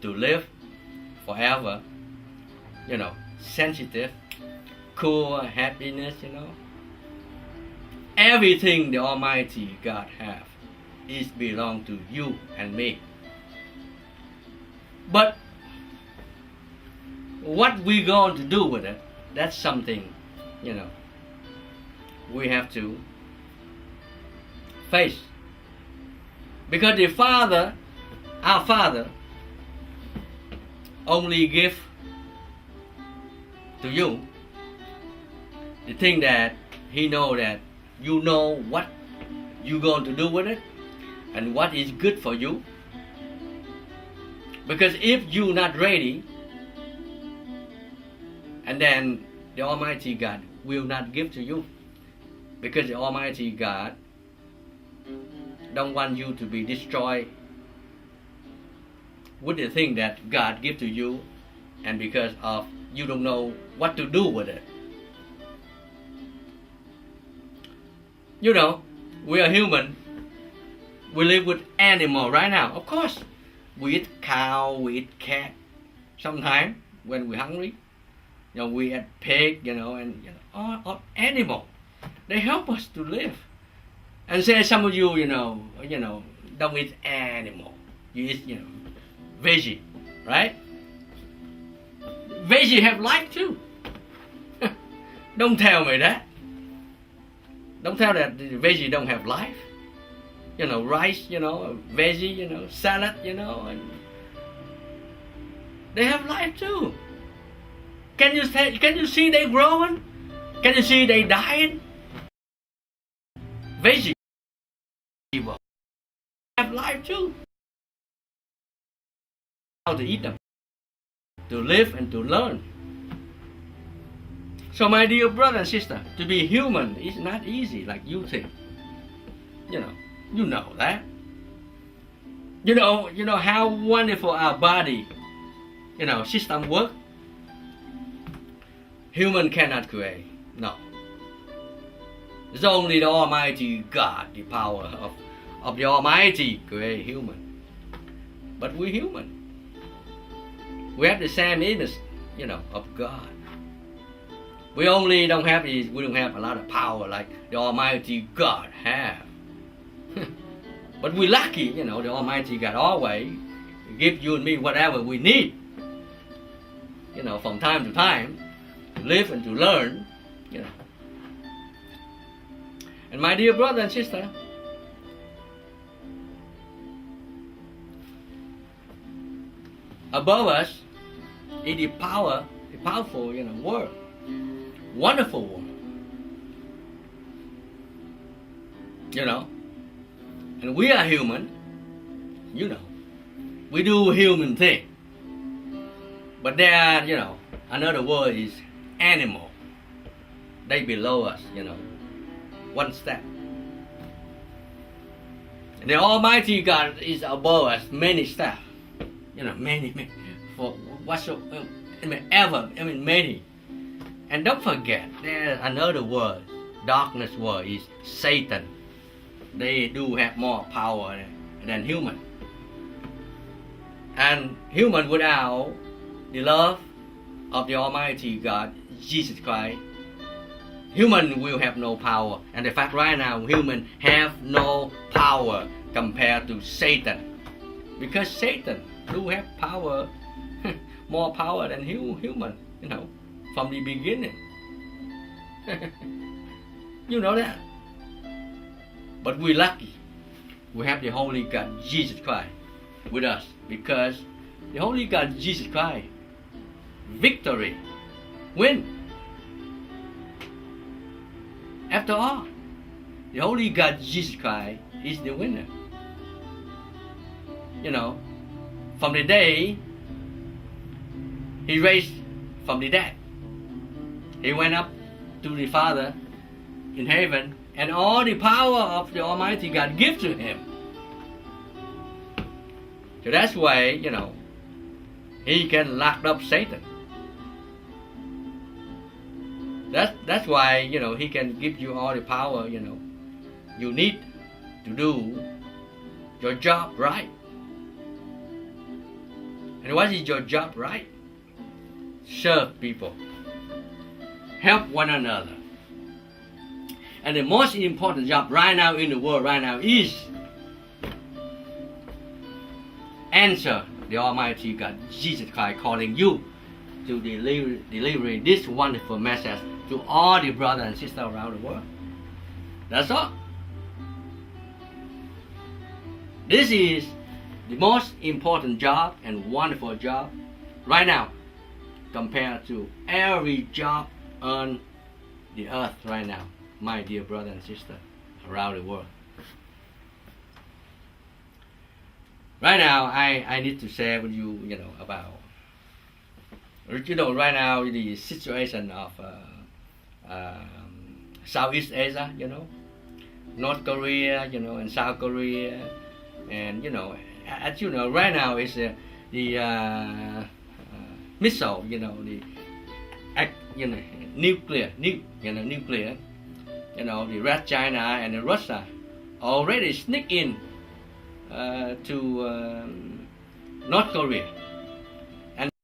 to live forever, sensitive, cool, happiness, Everything the Almighty God have is belong to you and me. But what we going to do with it, that's something, we have to face. Because the Father, our Father, only give to you the thing that He know that you know what you going to do with it and what is good for you. Because if you're not ready, and then the Almighty God will not give to you, because the Almighty God don't want you to be destroyed with the thing that God give to you, and because of you don't know what to do with it. We are human. We live with animal right now. Of course, we eat cow, we eat cat. Sometimes when we're hungry, we eat pig, and all animal. They help us to live. And say some of you, don't eat animal. You eat, veggie, right? Veggie have life too. Don't tell me that. Don't tell that the veggie don't have life. Rice, veggie, salad, and they have life too. Can you see they growing? Can you see they dying? Veggie have life too. How to eat them, to live and to learn. So my dear brother and sister, to be human is not easy like you think. You know that. You know how wonderful our body, system work. Human cannot create. No. It's only the Almighty God, the power of the Almighty create human. But we're human. We have the same image, of God. We don't have a lot of power like the Almighty God have. But we're lucky, the Almighty God always give you and me whatever we need. From time to time, to live and to learn, And my dear brother and sister, above us is the powerful, world. Wonderful world. And we are human, we do human thing. But there are, another word is animal. They below us, one step. And the Almighty God is above us many steps. Many, for many. And don't forget, there's another word, darkness word is Satan. They do have more power than human. And human without the love of the Almighty God, Jesus Christ, human will have no power. And in fact, right now, human have no power compared to Satan. Because Satan do have power, more power than human, from the beginning. You know that. But we're lucky. We have the Holy God, Jesus Christ, with us. Because the Holy God, Jesus Christ, victory, win. After all, the Holy God, Jesus Christ, is the winner. From the day He raised from the dead, He went up to the Father in heaven, and all the power of the Almighty God give to Him. So that's why, He can lock up Satan. That's why, He can give you all the power, you need to do your job right. And what is your job, right? Serve people. Help one another. And the most important job right now in the world right now is answer the Almighty God, Jesus Christ, calling you to deliver this wonderful message to all the brothers and sisters around the world. That's all. This is the most important job and wonderful job right now compared to every job on the earth right now, my dear brother and sister around the world. Right now, I need to share with you, about, right now the situation of Southeast Asia, North Korea, and South Korea, and as you know, right now is the missile, the nuclear, the Red China and the Russia already sneak in to North Korea.